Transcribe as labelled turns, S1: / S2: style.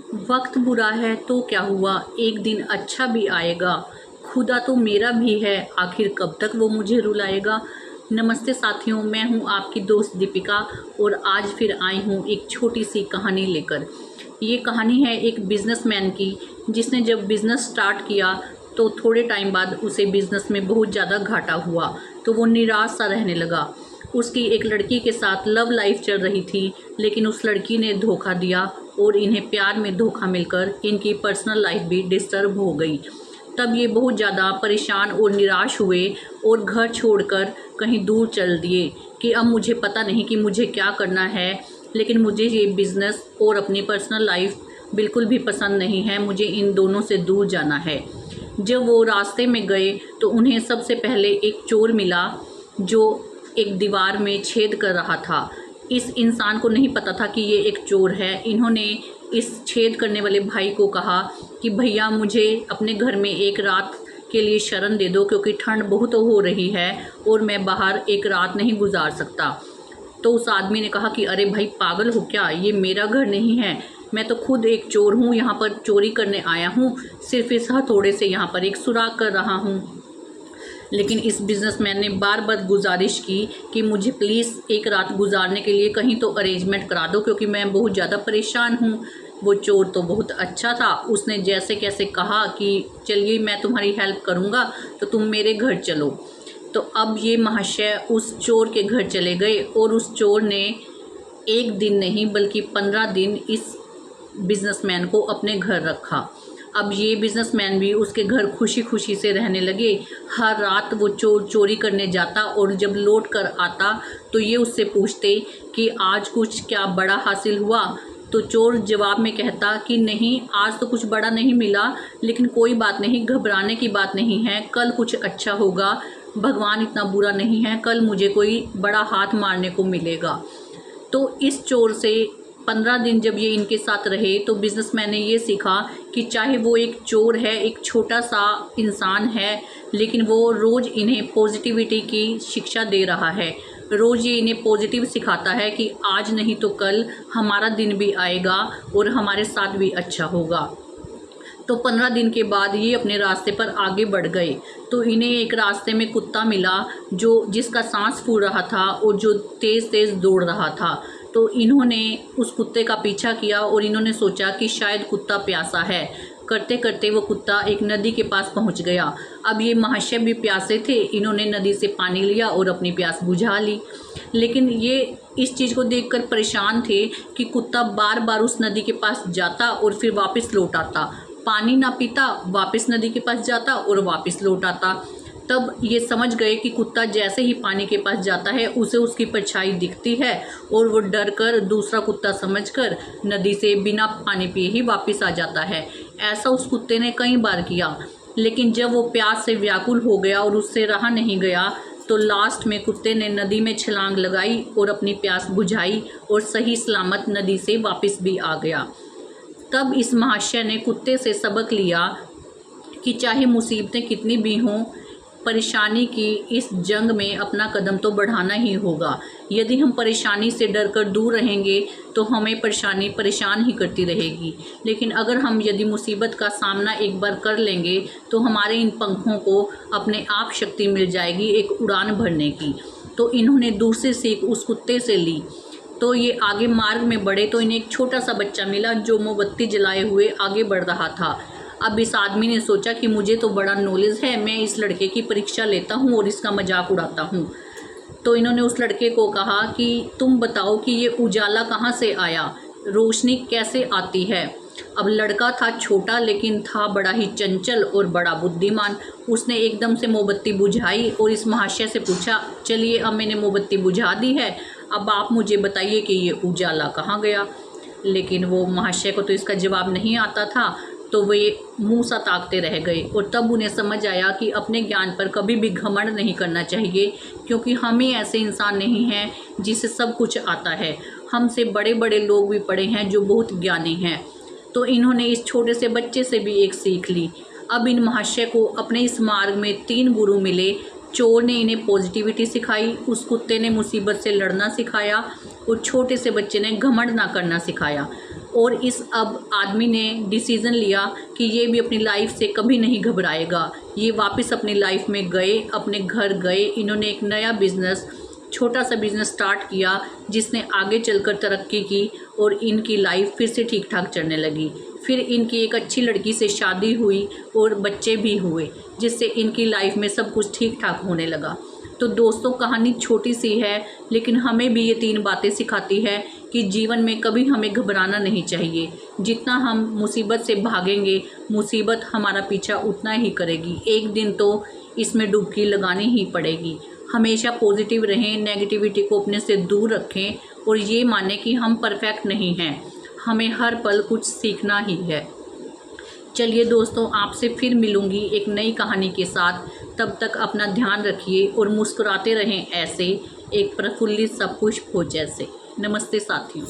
S1: वक्त बुरा है तो क्या हुआ, एक दिन अच्छा भी आएगा। खुदा तो मेरा भी है, आखिर कब तक वो मुझे रुलाएगा। नमस्ते साथियों, मैं हूँ आपकी दोस्त दीपिका और आज फिर आई हूँ एक छोटी सी कहानी लेकर। ये कहानी है एक बिजनेसमैन की, जिसने जब बिज़नेस स्टार्ट किया तो थोड़े टाइम बाद उसे बिज़नेस में बहुत ज़्यादा घाटा हुआ, तो वो निराश सा रहने लगा। उसकी एक लड़की के साथ लव लाइफ चल रही थी, लेकिन उस लड़की ने धोखा दिया और इन्हें प्यार में धोखा मिलकर इनकी पर्सनल लाइफ भी डिस्टर्ब हो गई। तब ये बहुत ज़्यादा परेशान और निराश हुए और घर छोड़कर कहीं दूर चल दिए कि अब मुझे पता नहीं कि मुझे क्या करना है, लेकिन मुझे ये बिज़नेस और अपनी पर्सनल लाइफ बिल्कुल भी पसंद नहीं है, मुझे इन दोनों से दूर जाना है। जब वो रास्ते में गए तो उन्हें सबसे पहले एक चोर मिला जो एक दीवार में छेद कर रहा था। इस इंसान को नहीं पता था कि ये एक चोर है। इन्होंने इस छेद करने वाले भाई को कहा कि भैया मुझे अपने घर में एक रात के लिए शरण दे दो, क्योंकि ठंड बहुत हो रही है और मैं बाहर एक रात नहीं गुजार सकता। तो उस आदमी ने कहा कि अरे भाई पागल हो क्या, ये मेरा घर नहीं है, मैं तो खुद एक चोर हूँ, यहाँ पर चोरी करने आया हूँ, सिर्फ इस हथौड़े से यहाँ पर एक सुराग कर रहा हूँ। लेकिन इस बिजनेसमैन ने बार बार गुजारिश की कि मुझे प्लीज़ एक रात गुजारने के लिए कहीं तो अरेंजमेंट करा दो, क्योंकि मैं बहुत ज़्यादा परेशान हूँ। वो चोर तो बहुत अच्छा था, उसने जैसे कैसे कहा कि चलिए मैं तुम्हारी हेल्प करूँगा, तो तुम मेरे घर चलो। तो अब ये महाशय उस चोर के घर चले गए और उस चोर ने एक दिन नहीं बल्कि 15 दिन इस बिजनेसमैन को अपने घर रखा। अब ये बिजनेसमैन भी उसके घर खुशी खुशी से रहने लगे। हर रात वो चोरी करने जाता और जब लौट कर आता तो ये उससे पूछते कि आज कुछ क्या बड़ा हासिल हुआ। तो चोर जवाब में कहता कि नहीं, आज तो कुछ बड़ा नहीं मिला, लेकिन कोई बात नहीं, घबराने की बात नहीं है, कल कुछ अच्छा होगा, भगवान इतना बुरा नहीं है, कल मुझे कोई बड़ा हाथ मारने को मिलेगा। तो इस चोर से 15 दिन जब ये इनके साथ रहे तो बिजनेसमैन ने ये सीखा कि चाहे वो एक चोर है, एक छोटा सा इंसान है, लेकिन वो रोज़ इन्हें पॉजिटिविटी की शिक्षा दे रहा है। रोज़ ये इन्हें पॉजिटिव सिखाता है कि आज नहीं तो कल हमारा दिन भी आएगा और हमारे साथ भी अच्छा होगा। तो 15 दिन के बाद ये अपने रास्ते पर आगे बढ़ गए। तो इन्हें एक रास्ते में कुत्ता मिला जिसका सांस फूल रहा था और जो तेज़ तेज़ दौड़ रहा था। तो इन्होंने उस कुत्ते का पीछा किया और इन्होंने सोचा कि शायद कुत्ता प्यासा है। करते करते वो कुत्ता एक नदी के पास पहुंच गया। अब ये महाशय भी प्यासे थे, इन्होंने नदी से पानी लिया और अपनी प्यास बुझा ली। लेकिन ये इस चीज़ को देखकर परेशान थे कि कुत्ता बार बार उस नदी के पास जाता और फिर वापस लौट आता, पानी ना पीता, वापस नदी के पास जाता और वापस लौट आता। तब ये समझ गए कि कुत्ता जैसे ही पानी के पास जाता है उसे उसकी परछाई दिखती है और वो डर कर दूसरा कुत्ता समझकर नदी से बिना पानी पिए ही वापस आ जाता है। ऐसा उस कुत्ते ने कई बार किया, लेकिन जब वो प्यास से व्याकुल हो गया और उससे रहा नहीं गया तो लास्ट में कुत्ते ने नदी में छलांग लगाई और अपनी प्यास बुझाई और सही सलामत नदी से वापस भी आ गया। तब इस महाशय ने कुत्ते से सबक लिया कि चाहे मुसीबतें कितनी भी हों, परेशानी की इस जंग में अपना कदम तो बढ़ाना ही होगा। यदि हम परेशानी से डरकर दूर रहेंगे तो हमें परेशानी परेशान ही करती रहेगी, लेकिन अगर हम यदि मुसीबत का सामना एक बार कर लेंगे तो हमारे इन पंखों को अपने आप शक्ति मिल जाएगी एक उड़ान भरने की। तो इन्होंने दूसरी सीख उस कुत्ते से ली। तो ये आगे मार्ग में बढ़े तो इन्हें एक छोटा सा बच्चा मिला जो मोमबत्ती जलाए हुए आगे बढ़ रहा था। अब इस आदमी ने सोचा कि मुझे तो बड़ा नॉलेज है, मैं इस लड़के की परीक्षा लेता हूँ और इसका मजाक उड़ाता हूँ। तो इन्होंने उस लड़के को कहा कि तुम बताओ कि ये उजाला कहाँ से आया, रोशनी कैसे आती है। अब लड़का था छोटा लेकिन था बड़ा ही चंचल और बड़ा बुद्धिमान। उसने एकदम से मोमबत्ती बुझाई और इस महाशय से पूछा, चलिए अब मैंने मोमबत्ती बुझा दी है, अब आप मुझे बताइए कि ये उजाला कहाँ गया। लेकिन वो महाशय को तो इसका जवाब नहीं आता था, तो वे मुंह सा ताकते रह गए। और तब उन्हें समझ आया कि अपने ज्ञान पर कभी भी घमंड नहीं करना चाहिए, क्योंकि हम ही ऐसे इंसान नहीं हैं जिसे सब कुछ आता है। हमसे बड़े बड़े लोग भी पड़े हैं जो बहुत ज्ञानी हैं। तो इन्होंने इस छोटे से बच्चे से भी एक सीख ली। अब इन महाशय को अपने इस मार्ग में 3 गुरु मिले। चोर ने इन्हें पॉजिटिविटी सिखाई, उस कुत्ते ने मुसीबत से लड़ना सिखाया और छोटे से बच्चे ने घमंड ना करना सिखाया। और इस अब आदमी ने डिसीज़न लिया कि ये भी अपनी लाइफ से कभी नहीं घबराएगा। ये वापस अपनी लाइफ में गए, अपने घर गए। इन्होंने एक नया बिज़नेस, छोटा सा बिज़नेस स्टार्ट किया जिसने आगे चलकर तरक्की की और इनकी लाइफ फिर से ठीक ठाक चलने लगी। फिर इनकी एक अच्छी लड़की से शादी हुई और बच्चे भी हुए, जिससे इनकी लाइफ में सब कुछ ठीक ठाक होने लगा। तो दोस्तों, कहानी छोटी सी है, लेकिन हमें भी ये 3 बातें सिखाती है कि जीवन में कभी हमें घबराना नहीं चाहिए। जितना हम मुसीबत से भागेंगे, मुसीबत हमारा पीछा उतना ही करेगी। एक दिन तो इसमें डुबकी लगानी ही पड़ेगी। हमेशा पॉजिटिव रहें, नेगेटिविटी को अपने से दूर रखें और ये मानें कि हम परफेक्ट नहीं हैं, हमें हर पल कुछ सीखना ही है। चलिए दोस्तों, आपसे फिर मिलूँगी एक नई कहानी के साथ। तब तक अपना ध्यान रखिए और मुस्कुराते रहें ऐसे, एक प्रफुल्लित सा पुष्प हो जैसे। नमस्ते साथियों।